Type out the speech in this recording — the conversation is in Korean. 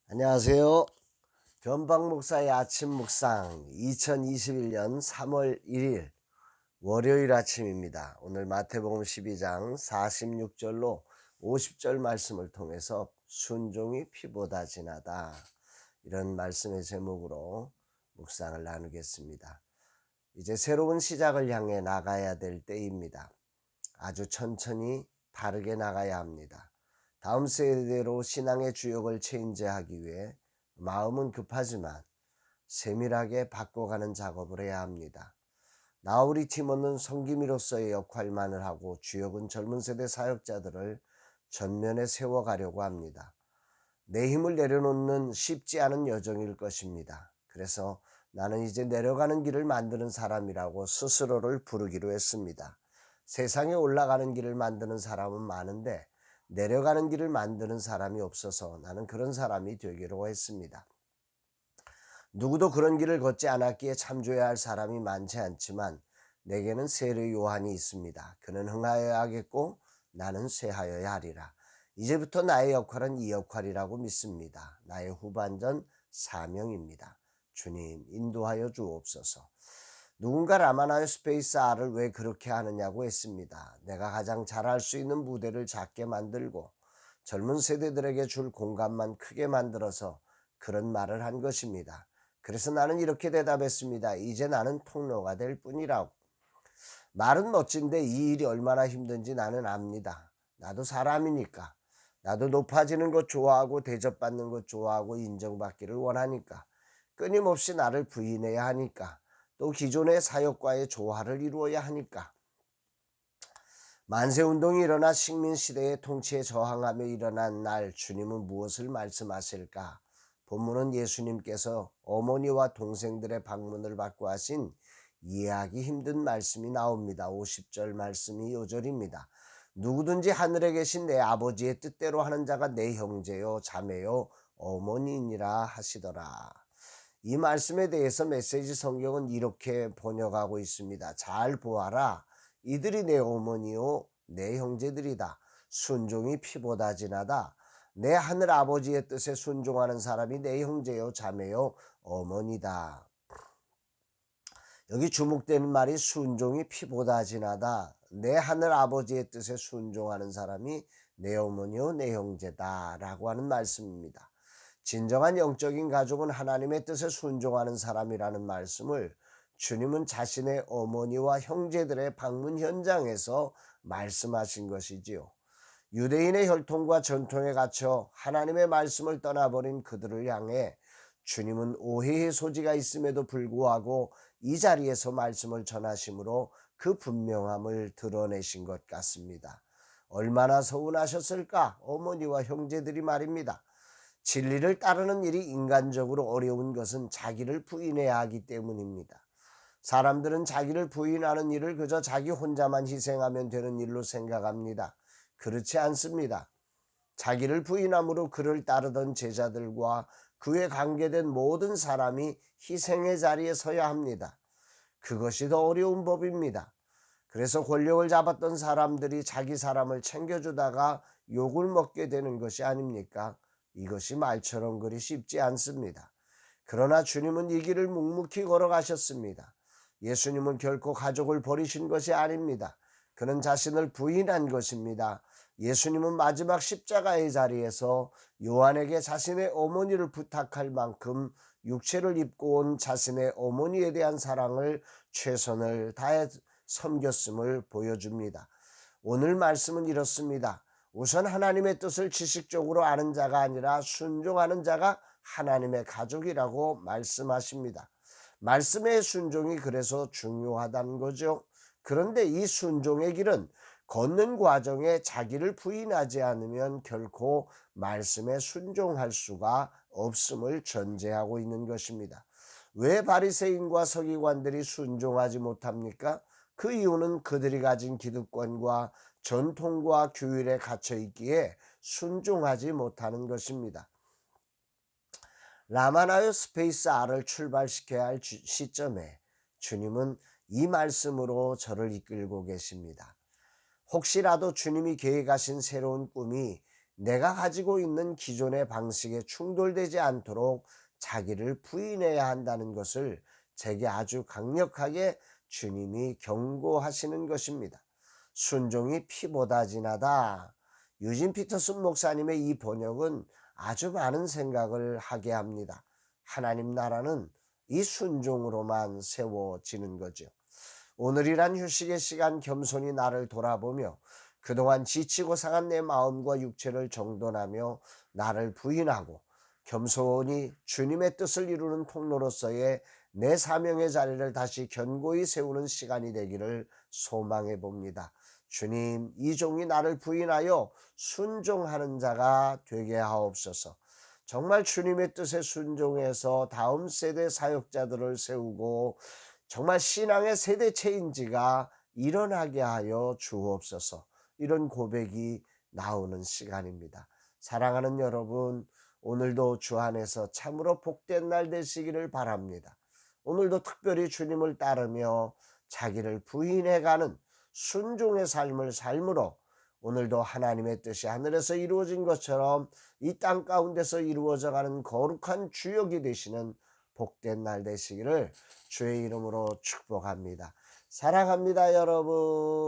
안녕하세요. 변방 목사의 아침 묵상 2021년 3월 1일 월요일 아침입니다. 오늘 마태복음 12장 46절로 50절 말씀을 통해서 순종이 피보다 진하다, 이런 말씀의 제목으로 묵상을 나누겠습니다. 이제 새로운 시작을 향해 나가야 될 때입니다. 아주 천천히 바르게 나가야 합니다. 다음 세대로 신앙의 주역을 체인지하기 위해 마음은 급하지만 세밀하게 바꿔가는 작업을 해야 합니다. 우리 팀원은 섬김이로서의 역할만을 하고 주역은 젊은 세대 사역자들을 전면에 세워가려고 합니다. 내 힘을 내려놓는 쉽지 않은 여정일 것입니다. 그래서 나는 이제 내려가는 길을 만드는 사람이라고 스스로를 부르기로 했습니다. 세상에 올라가는 길을 만드는 사람은 많은데 내려가는 길을 만드는 사람이 없어서 나는 그런 사람이 되기로 했습니다. 누구도 그런 길을 걷지 않았기에 참조해야 할 사람이 많지 않지만 내게는 세례 요한이 있습니다. 그는 흥하여야겠고 나는 쇠하여야 하리라. 이제부터 나의 역할은 이 역할이라고 믿습니다. 나의 후반전 사명입니다. 주님 인도하여 주옵소서. 누군가 라마나의 스페이스 R을 왜 그렇게 하느냐고 했습니다. 내가 가장 잘할 수 있는 무대를 작게 만들고 젊은 세대들에게 줄 공간만 크게 만들어서 그런 말을 한 것입니다. 그래서 나는 이렇게 대답했습니다. 이제 나는 통로가 될 뿐이라고. 말은 멋진데 이 일이 얼마나 힘든지 나는 압니다. 나도 사람이니까. 나도 높아지는 것 좋아하고 대접받는 것 좋아하고 인정받기를 원하니까. 끊임없이 나를 부인해야 하니까. 또 기존의 사역과의 조화를 이루어야 하니까. 만세운동이 일어나 식민시대의 통치에 저항하며 일어난 날 주님은 무엇을 말씀하실까? 본문은 예수님께서 어머니와 동생들의 방문을 받고 하신 이해하기 힘든 말씀이 나옵니다. 50절 말씀이 요절입니다. 누구든지 하늘에 계신 내 아버지의 뜻대로 하는 자가 내 형제요 자매요 어머니이니라 하시더라. 이 말씀에 대해서 메시지 성경은 이렇게 번역하고 있습니다. 잘 보아라. 이들이 내 어머니요 내 형제들이다. 순종이 피보다 진하다. 내 하늘 아버지의 뜻에 순종하는 사람이 내 형제요 자매요 어머니다. 여기 주목되는 말이 순종이 피보다 진하다. 내 하늘 아버지의 뜻에 순종하는 사람이 내 어머니요 내 형제다 라고 하는 말씀입니다. 진정한 영적인 가족은 하나님의 뜻에 순종하는 사람이라는 말씀을 주님은 자신의 어머니와 형제들의 방문 현장에서 말씀하신 것이지요. 유대인의 혈통과 전통에 갇혀 하나님의 말씀을 떠나버린 그들을 향해 주님은 오해의 소지가 있음에도 불구하고 이 자리에서 말씀을 전하심으로 그 분명함을 드러내신 것 같습니다. 얼마나 서운하셨을까? 어머니와 형제들이 말입니다. 진리를 따르는 일이 인간적으로 어려운 것은 자기를 부인해야 하기 때문입니다. 사람들은 자기를 부인하는 일을 그저 자기 혼자만 희생하면 되는 일로 생각합니다. 그렇지 않습니다. 자기를 부인함으로 그를 따르던 제자들과 그에 관계된 모든 사람이 희생의 자리에 서야 합니다. 그것이 더 어려운 법입니다. 그래서 권력을 잡았던 사람들이 자기 사람을 챙겨주다가 욕을 먹게 되는 것이 아닙니까? 이것이 말처럼 그리 쉽지 않습니다. 그러나 주님은 이 길을 묵묵히 걸어가셨습니다. 예수님은 결코 가족을 버리신 것이 아닙니다. 그는 자신을 부인한 것입니다. 예수님은 마지막 십자가의 자리에서 요한에게 자신의 어머니를 부탁할 만큼 육체를 입고 온 자신의 어머니에 대한 사랑을 최선을 다해 섬겼음을 보여줍니다. 오늘 말씀은 이렇습니다. 우선 하나님의 뜻을 지식적으로 아는 자가 아니라 순종하는 자가 하나님의 가족이라고 말씀하십니다. 말씀의 순종이 그래서 중요하다는 거죠. 그런데 이 순종의 길은 걷는 과정에 자기를 부인하지 않으면 결코 말씀에 순종할 수가 없음을 전제하고 있는 것입니다. 왜 바리새인과 서기관들이 순종하지 못합니까? 그 이유는 그들이 가진 기득권과 전통과 규율에 갇혀 있기에 순종하지 못하는 것입니다. 라마나요 스페이스 R을 출발시켜야 할 시점에 주님은 이 말씀으로 저를 이끌고 계십니다. 혹시라도 주님이 계획하신 새로운 꿈이 내가 가지고 있는 기존의 방식에 충돌되지 않도록 자기를 부인해야 한다는 것을 제게 아주 강력하게 주님이 경고하시는 것입니다. 순종이 피보다 진하다. 유진 피터슨 목사님의 이 번역은 아주 많은 생각을 하게 합니다. 하나님 나라는 이 순종으로만 세워지는 거죠. 오늘이란 휴식의 시간 겸손히 나를 돌아보며 그동안 지치고 상한 내 마음과 육체를 정돈하며 나를 부인하고 겸손히 주님의 뜻을 이루는 통로로서의 내 사명의 자리를 다시 견고히 세우는 시간이 되기를 소망해 봅니다. 주님, 이 종이 나를 부인하여 순종하는 자가 되게 하옵소서. 정말 주님의 뜻에 순종해서 다음 세대 사역자들을 세우고 정말 신앙의 세대 체인지가 일어나게 하여 주옵소서. 이런 고백이 나오는 시간입니다. 사랑하는 여러분, 오늘도 주 안에서 참으로 복된 날 되시기를 바랍니다. 오늘도 특별히 주님을 따르며 자기를 부인해가는 순종의 삶을 삶으로 오늘도 하나님의 뜻이 하늘에서 이루어진 것처럼 이 땅 가운데서 이루어져가는 거룩한 주역이 되시는 복된 날 되시기를 주의 이름으로 축복합니다. 사랑합니다, 여러분.